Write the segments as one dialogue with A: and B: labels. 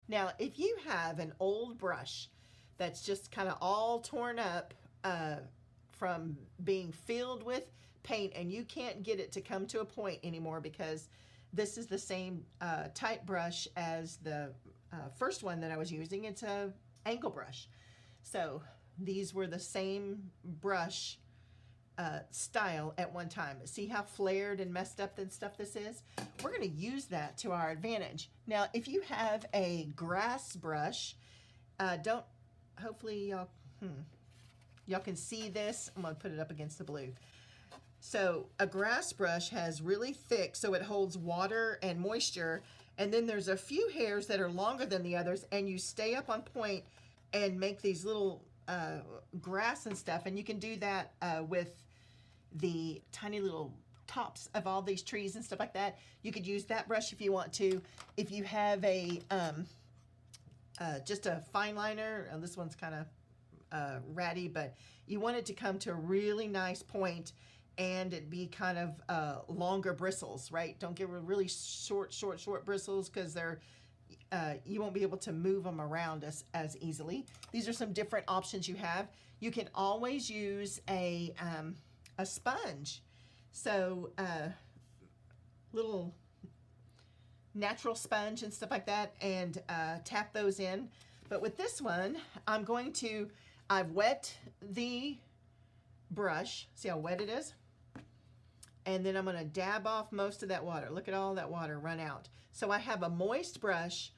A: Now, if you have an old brush that's just kind of all torn up from being filled with paint and you can't get it to come to a point anymore because this is the same type brush as the first one that I was using. It's a angle brush. So these were the same brush style at one time. See how flared and messed up and stuff this is? We're going to use that to our advantage. Now, if you have a grass brush, hopefully y'all can see this. I'm going to put it up against the blue. So a grass brush has really thick, so it holds water and moisture, and then there's a few hairs that are longer than the others, and you stay up on point and make these little grass and stuff, and you can do that with the tiny little tops of all these trees and stuff like that. You could use that brush if you want to. If you have a just a fine liner, this one's kind of ratty, but you want it to come to a really nice point and it be kind of longer bristles, right? Don't get really short bristles because they're you won't be able to move them around as easily. These are some different options you have. You can always use a sponge. So little natural sponge and stuff like that, and tap those in. But with this one, I've wet the brush. See how wet it is? And then I'm going to dab off most of that water. Look at all that water run out. So I have a moist brush,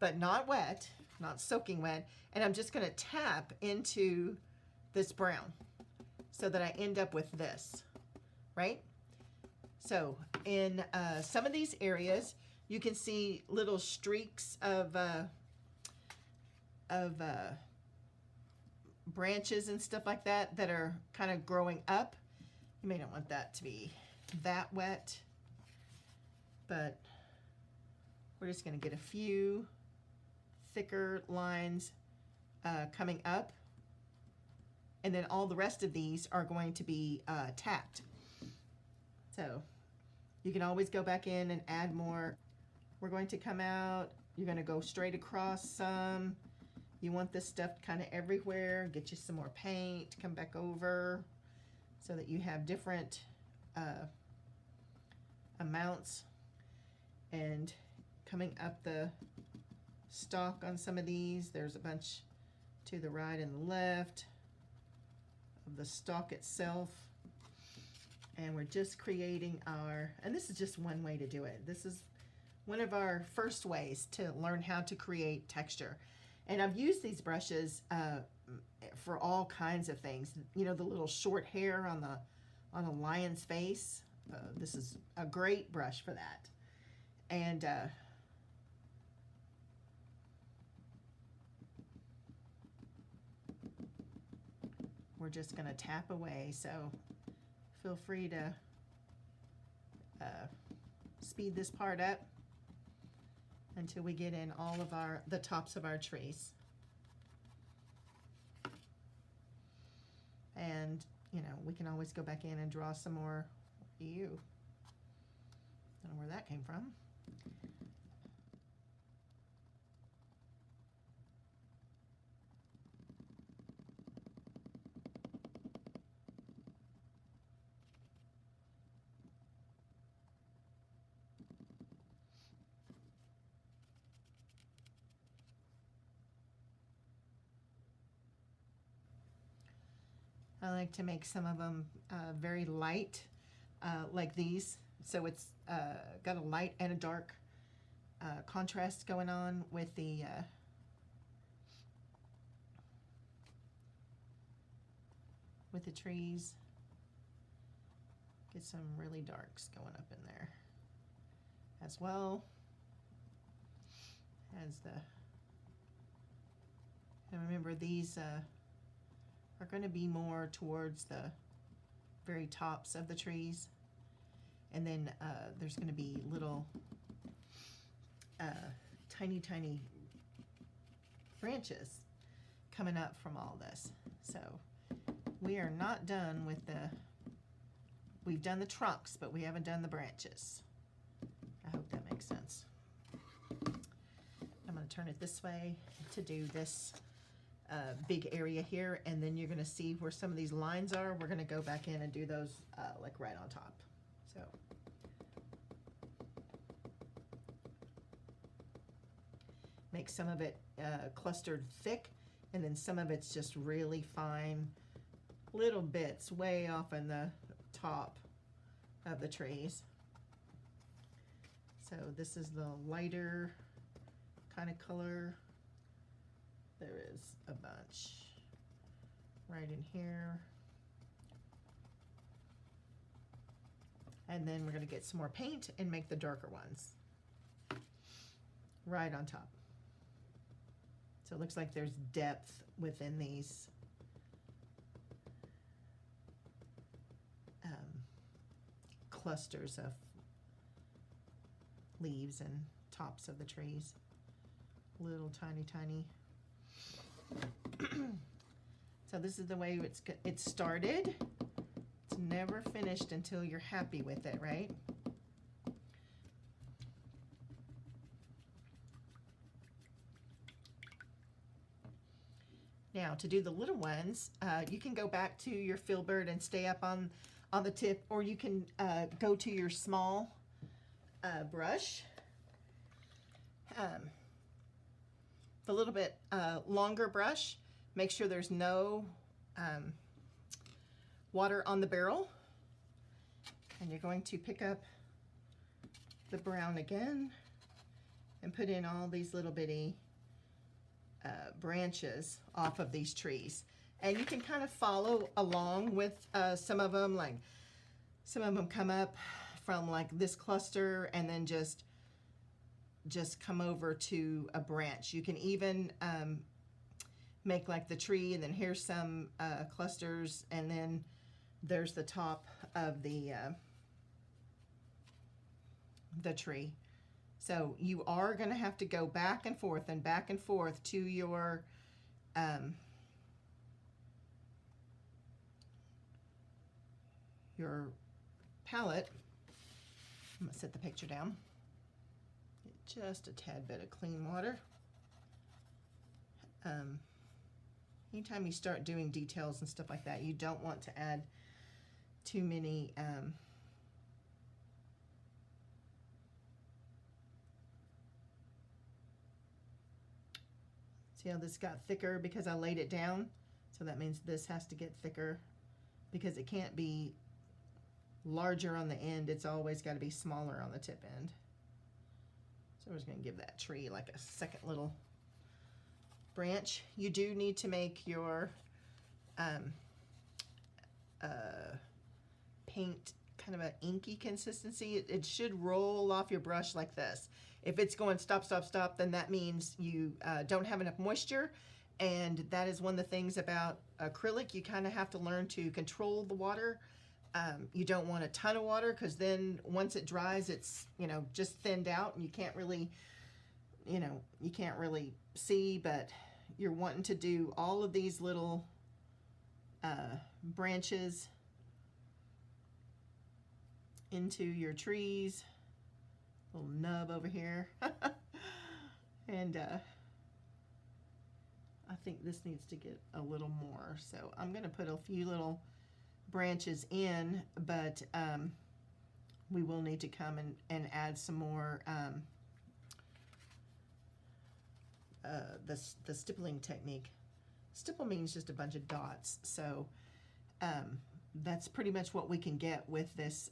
A: but not wet, not soaking wet, and I'm just going to tap into this brown so that I end up with this, right? So in some of these areas, you can see little streaks of branches and stuff like that that are kind of growing up. You may not want that to be that wet, but we're just going to get a few thicker lines coming up, and then all the rest of these are going to be tapped. So you can always go back in and add more. We're going to come out, you're going to go straight across some. You want this stuff kind of everywhere. Get you some more paint, come back over so that you have different amounts, and coming up the stalk on some of these, there's a bunch to the right and the left of the stalk itself, and we're just creating and this is just one way to do it. This is one of our first ways to learn how to create texture, and I've used these brushes for all kinds of things. You know, the little short hair on a lion's face. This is a great brush for that. And we're just going to tap away, so feel free to speed this part up until we get in all of the tops of our trees. And you know, we can always go back in and draw some more. Ew. Don't know where that came from. I like to make some of them very light, like these. So it's got a light and a dark contrast going on with the trees. Get some really darks going up in there as well as and remember these are going to be more towards the very tops of the trees, and then there's going to be little tiny branches coming up from all this. So we are not done with we've done the trunks, but we haven't done the branches. I hope that makes sense. I'm going to turn it this way to do this big area here, and then you're going to see where some of these lines are. We're going to go back in and do those like right on top. So make some of it clustered thick, and then some of it's just really fine little bits way off in the top of the trees. So this is the lighter kind of color. There is a bunch right in here. And then we're going to get some more paint and make the darker ones right on top. So it looks like there's depth within these clusters of leaves and tops of the trees. Little tiny. So this is the way it's started. It's never finished until you're happy with it, right? Now to do the little ones, you can go back to your filbert and stay up on the tip, or you can go to your small brush. The little bit longer brush, make sure there's no water on the barrel. And you're going to pick up the brown again and put in all these little bitty branches off of these trees. And you can kind of follow along with some of them, like some of them come up from like this cluster and then just come over to a branch. You can even make like the tree, and then here's some clusters, and then there's the top of the tree. So you are going to have to go back and forth to your palette. I'm going to set the picture down. Just a tad bit of clean water. Anytime you start doing details and stuff like that, you don't want to add too many see how this got thicker because I laid it down? So that means this has to get thicker because it can't be larger on the end. It's always got to be smaller on the tip end. So we're just going to give that tree like a second little branch. You do need to make your paint kind of an inky consistency. It should roll off your brush like this. If it's going stop, then that means you don't have enough moisture. And that is one of the things about acrylic. You kind of have to learn to control the water. You don't want a ton of water because then once it dries, it's, just thinned out and you can't really, see, but you're wanting to do all of these little branches into your trees. Little nub over here. And I think this needs to get a little more. So I'm going to put a few little branches in, but we will need to come and add some more the stippling technique. Stipple means just a bunch of dots, so that's pretty much what we can get with this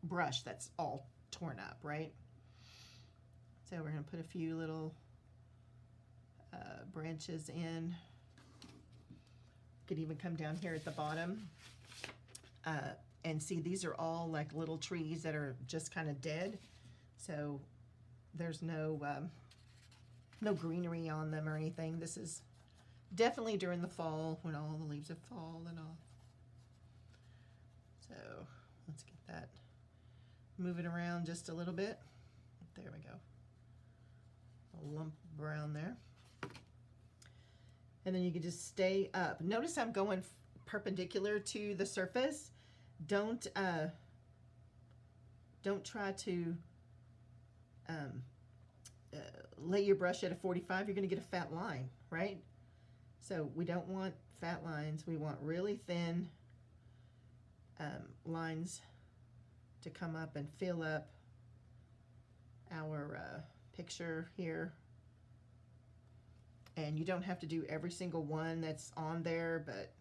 A: brush that's all torn up, right? So we're going to put a few little branches in. Could even come down here at the bottom and see these are all like little trees that are just kind of dead, so there's no greenery on them or anything. This is definitely during the fall when all the leaves have fallen off. So let's get that, move it around just a little bit. There we go. A lump of brown there. And then you can just stay up. Notice I'm going perpendicular to the surface. Don't try to lay your brush at a 45, you're going to get a fat line, right? So we don't want fat lines. We want really thin lines to come up and fill up our picture here. And you don't have to do every single one that's on there, but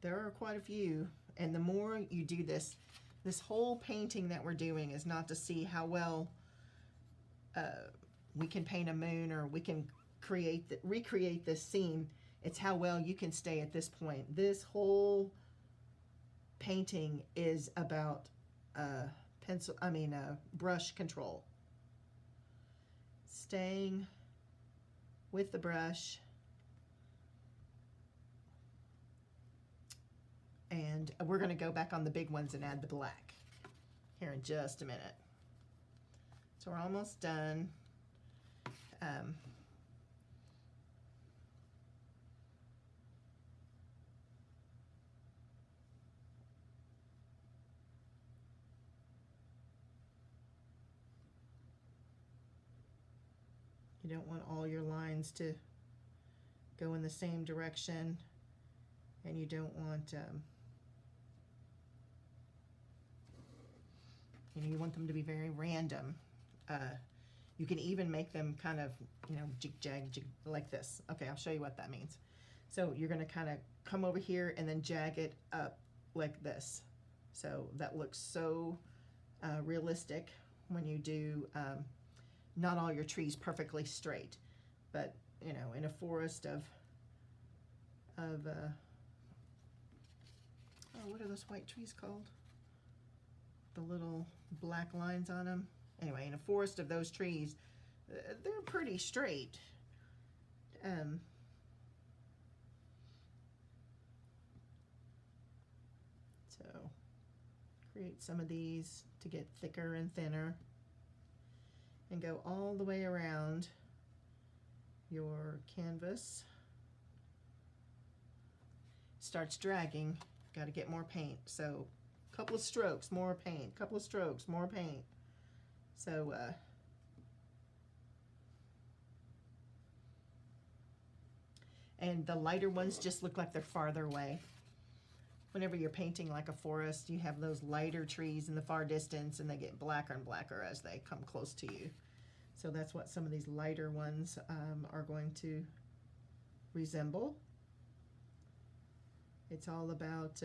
A: there are quite a few. And the more you do this, this whole painting that we're doing is not to see how well we can paint a moon, or we can recreate this scene. It's how well you can stay at this point. This whole painting is about brush control. Staying with the brush, and we're going to go back on the big ones and add the black here in just a minute. So we're almost done. You don't want all your lines to go in the same direction, and you don't want, you want them to be very random. You can even make them kind of, jig, like this. Okay, I'll show you what that means. So you're going to kind of come over here and then jag it up like this. So that looks so realistic when you do not all your trees perfectly straight, but in a forest of what are those white trees called? The little black lines on them. Anyway, in a forest of those trees, they're pretty straight. So create some of these to get thicker and thinner, and go all the way around your canvas. Starts dragging, got to get more paint. So a couple of strokes, more paint, couple of strokes, more paint. So and the lighter ones just look like they're farther away. Whenever you're painting like a forest, you have those lighter trees in the far distance, and they get blacker and blacker as they come close to you. So that's what some of these lighter ones are going to resemble. It's all about,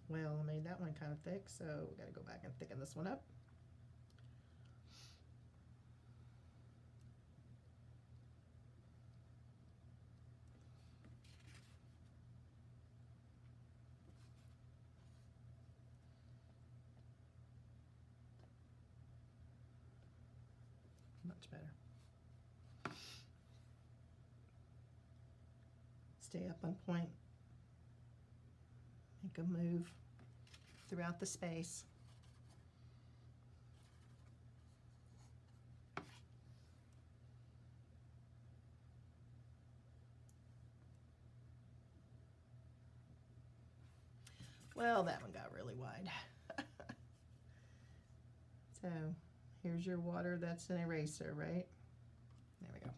A: well, I made that one kind of thick, so we got to go back and thicken this one up. Much better. Stay up on point. Make a move throughout the space. Well, that one got really wide. So here's your water. That's an eraser, right? There we go.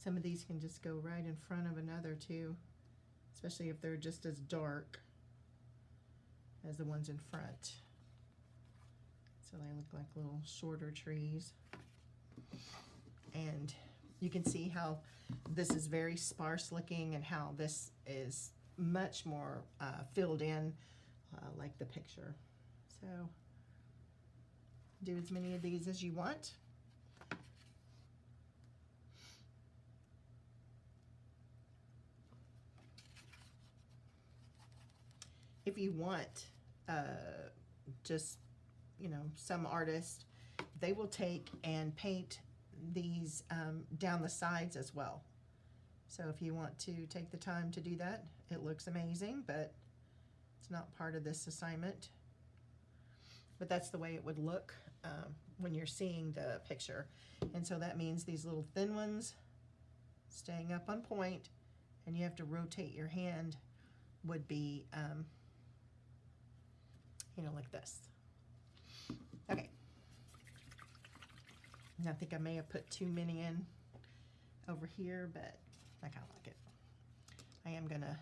A: Some of these can just go right in front of another too, especially if they're just as dark as the ones in front. So they look like little shorter trees. And you can see how this is very sparse looking, and how this is much more filled in like the picture. So do as many of these as you want. If you want, just, some artists, they will take and paint these down the sides as well. So if you want to take the time to do that, it looks amazing, but it's not part of this assignment. But that's the way it would look when you're seeing the picture. And so that means these little thin ones staying up on point, and you have to rotate your hand, would be, you know, like this. Okay. And I think I may have put too many in over here, but I kind of like it. I am gonna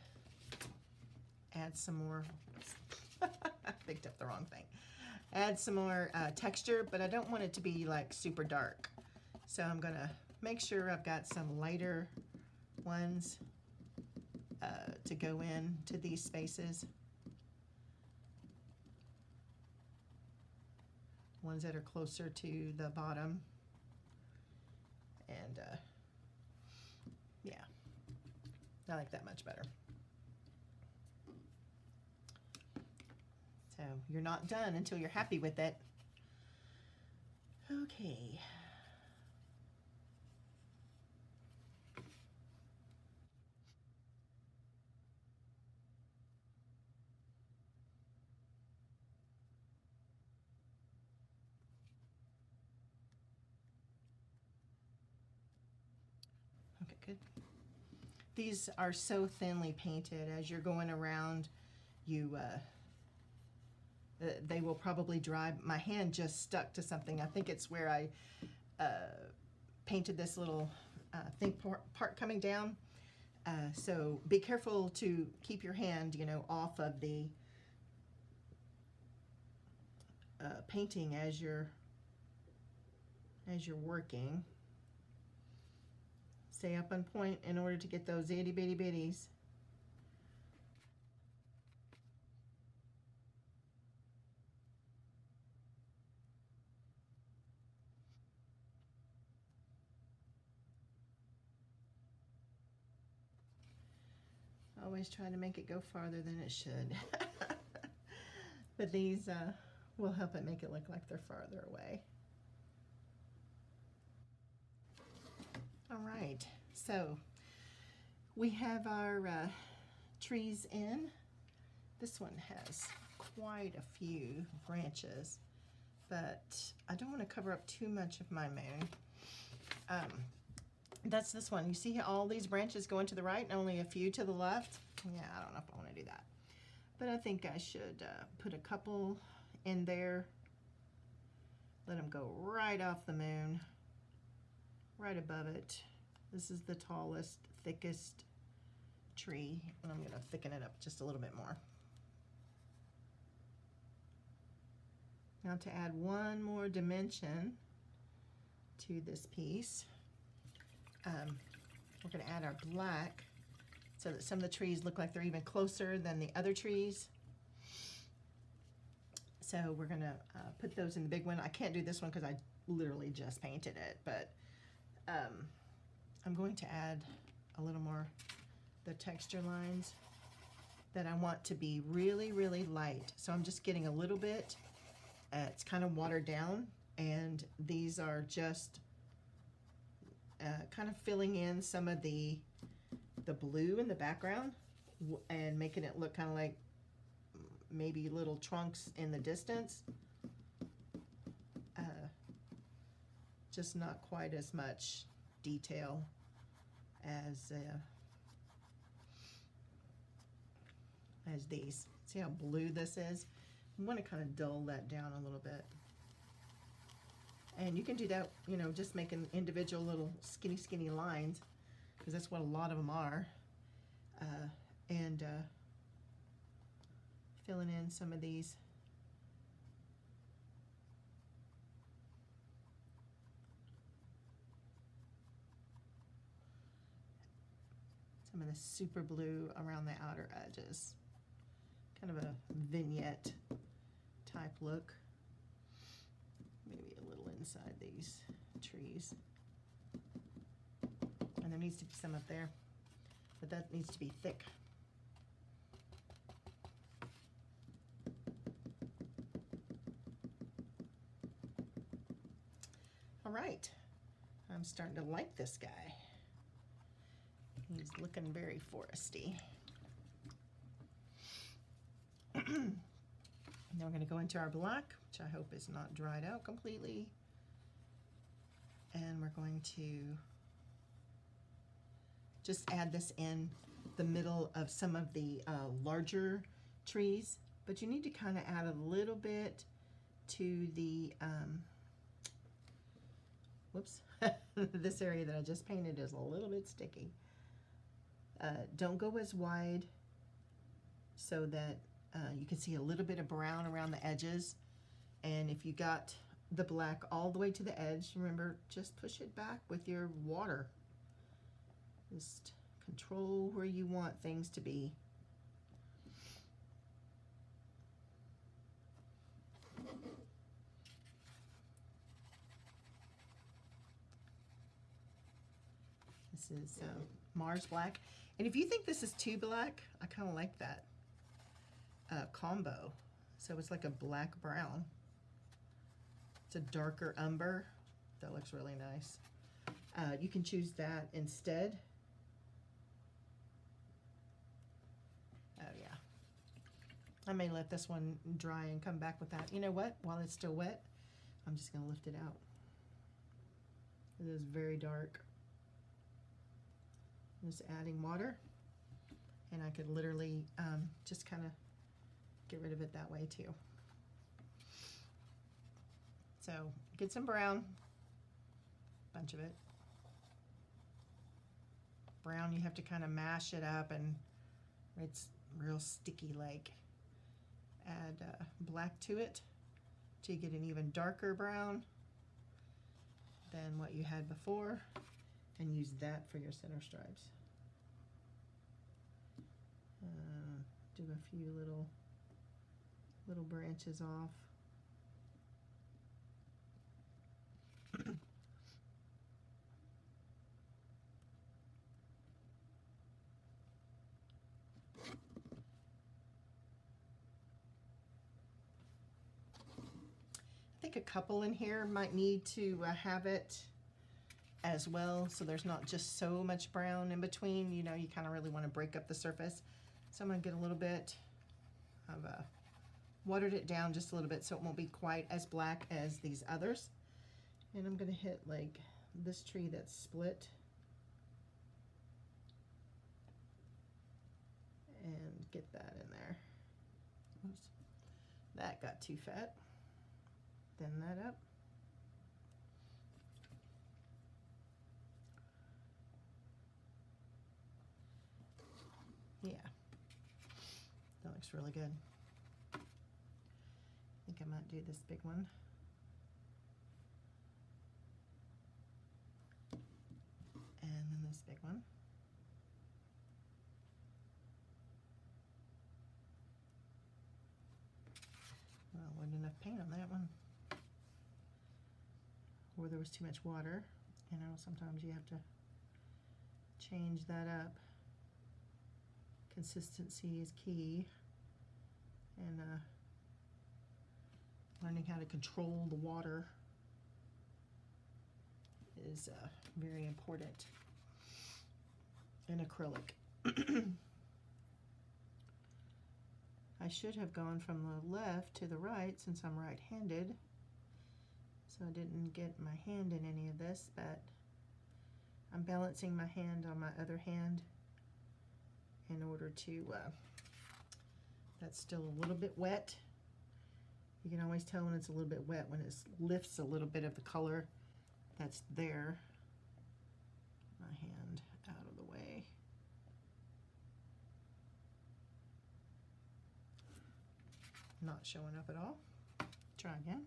A: add some more. I picked up the wrong thing. Add some more texture, but I don't want it to be like super dark. So I'm gonna make sure I've got some lighter ones to go in to these spaces. Ones that are closer to the bottom. And yeah, I like that much better. So you're not done until you're happy with it. Okay. Okay, good. These are so thinly painted. As you're going around, you they will probably dry. My hand just stuck to something. I think it's where I painted this little thin part coming down. So be careful to keep your hand, you know, off of the painting as you're working. Stay up on point in order to get those itty bitty bitties. Always try to make it go farther than it should. But these will help it make it look like they're farther away. All right, so we have our trees in. This one has quite a few branches, but I don't want to cover up too much of my moon. That's this one. You see all these branches going to the right and only a few to the left? Yeah, I don't know if I want to do that. But I think I should put a couple in there. Let them go right off the moon, right above it. This is the tallest, thickest tree, and I'm going to thicken it up just a little bit more. Now to add one more dimension to this piece, we're going to add our black so that some of the trees look like they're even closer than the other trees. So we're going to put those in the big one. I can't do this one because I literally just painted it, but I'm going to add a little more the texture lines that I want to be really, really light. So I'm just getting a little bit. It's kind of watered down, and these are just kind of filling in some of the blue in the background and making it look kind of like maybe little trunks in the distance. Just not quite as much detail as these. See how blue this is? I want to kind of dull that down a little bit. And you can do that, you know, just making individual little skinny lines, because that's what a lot of them are. And filling in some of these. Some of the super blue around the outer edges. Kind of a vignette type look. Maybe a little inside these trees. And there needs to be some up there, but that needs to be thick. All right, I'm starting to like this guy. He's looking very foresty. Now we're going to go into our black, which I hope is not dried out completely. And we're going to just add this in the middle of some of the larger trees, but you need to kind of add a little bit to the, whoops, this area that I just painted is a little bit sticky. Don't go as wide so that you can see a little bit of brown around the edges. And if you got the black all the way to the edge, remember, just push it back with your water. Just control where you want things to be. This is Mars Black. And if you think this is too black, I kind of like that combo. So it's like a black brown. It's a darker umber. That looks really nice. You can choose that instead. Oh yeah. I may let this one dry and come back with that. You know what? While it's still wet, I'm just going to lift it out. It is very dark. Just adding water, and I could literally just kind of get rid of it that way too. So get some brown, bunch of it. Brown, you have to kind of mash it up, and it's real sticky like. Add black to it to get an even darker brown than what you had before, and use that for your center stripes. Do a few little branches off. I think a couple in here might need to have it as well, so there's not just so much brown in between. You know, you kind of really want to break up the surface. So I'm going to get a little bit of watered it down just a little bit so it won't be quite as black as these others. And I'm going to hit like this tree that's split and get that in there. Oops. That got too fat. Thin that up. Yeah, that looks really good. I think I might do this big one. And then this big one. Well, wasn't enough paint on that one. Or there was too much water. You know, sometimes you have to change that up. Consistency is key, and learning how to control the water is very important in acrylic. I should have gone from the left to the right since I'm right-handed, so I didn't get my hand in any of this, but I'm balancing my hand on my other hand in order to, that's still a little bit wet. You can always tell when it's a little bit wet when it lifts a little bit of the color that's there. My hand out of the way. Not showing up at all. Try again.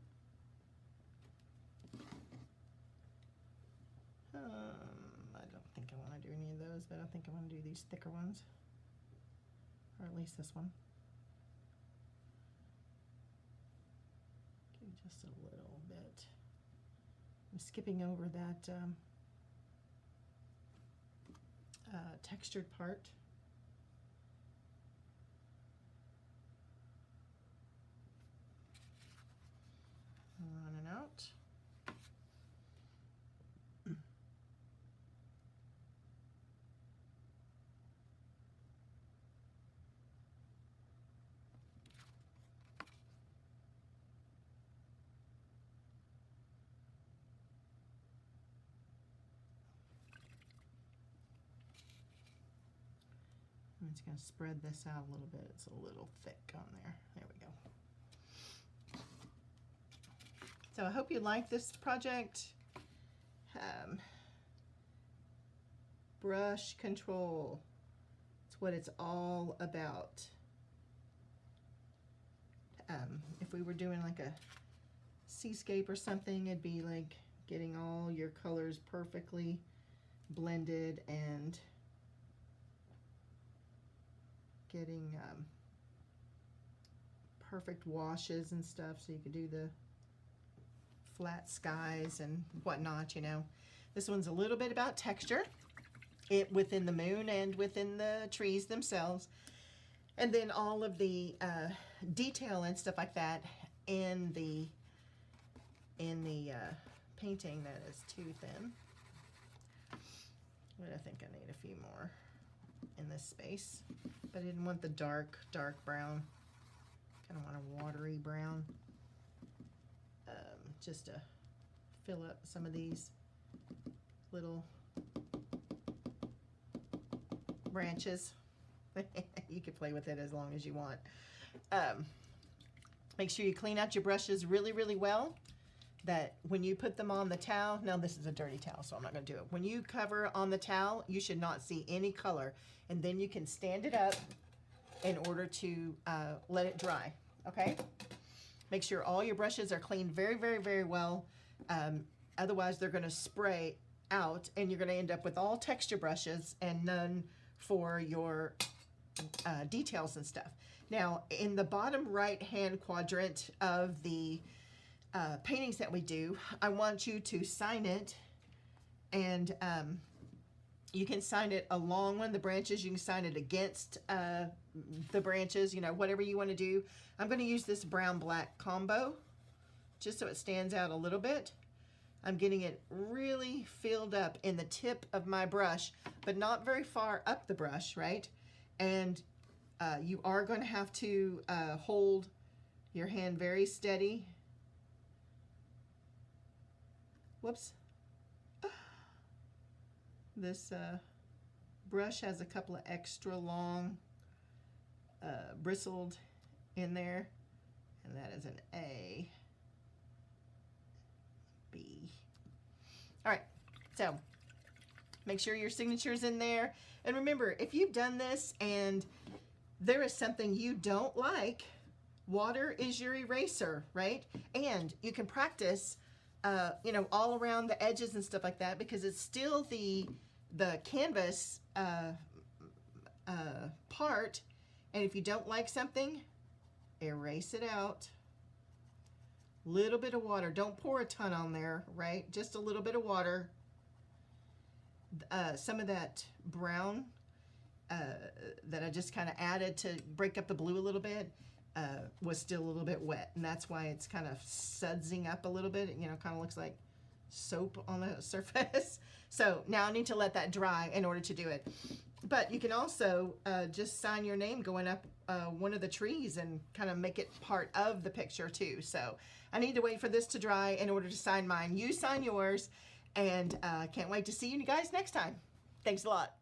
A: I don't think I want to do any of those, but I think I want to do these thicker ones. Or at least this one. Okay, just a little bit. I'm skipping over that textured part. Running out. I'm just going to spread this out a little bit. It's a little thick on there. There we go. So I hope you like this project. Brush control. It's what it's all about. If we were doing like a seascape or something, it'd be like getting all your colors perfectly blended and getting perfect washes and stuff, so you could do the flat skies and whatnot, you know. This one's a little bit about texture, within the moon and within the trees themselves, and then all of the detail and stuff like that in the painting that is too thin. But I think I need a few more in this space, but I didn't want the dark brown. Kind of want a watery brown, just to fill up some of these little branches. You can play with it as long as you want. Make sure you clean out your brushes really, really well, that when you put them on the towel, now this is a dirty towel, so I'm not going to do it. When you cover on the towel, you should not see any color, and then you can stand it up in order to let it dry, okay? Make sure all your brushes are cleaned very, very, very well. Otherwise, they're going to spray out, and you're going to end up with all texture brushes and none for your details and stuff. Now, in the bottom right-hand quadrant of the paintings that we do, I want you to sign it, and you can sign it along one of the branches. You can sign it against the branches, you know, whatever you want to do. I'm going to use this brown-black combo just so it stands out a little bit. I'm getting it really filled up in the tip of my brush, but not very far up the brush, right? And you are going to have to hold your hand very steady. Whoops. This brush has a couple of extra long bristled in there, and that is an A, B. All right, so make sure your signature's in there. And remember, if you've done this and there is something you don't like, water is your eraser, right? And you can practice, you know, all around the edges and stuff like that, because it's still the canvas part. And if you don't like something, erase it out. Little bit of water. Don't pour a ton on there, right? Just a little bit of water. Some of that brown that I just kind of added to break up the blue a little bit was still a little bit wet, and that's why it's kind of sudsing up a little bit. You know, kind of looks like soap on the surface. So now I need to let that dry in order to do it. But you can also just sign your name going up one of the trees and kind of make it part of the picture too. So I need to wait for this to dry in order to sign mine. You sign yours, and can't wait to see you guys next time. Thanks a lot.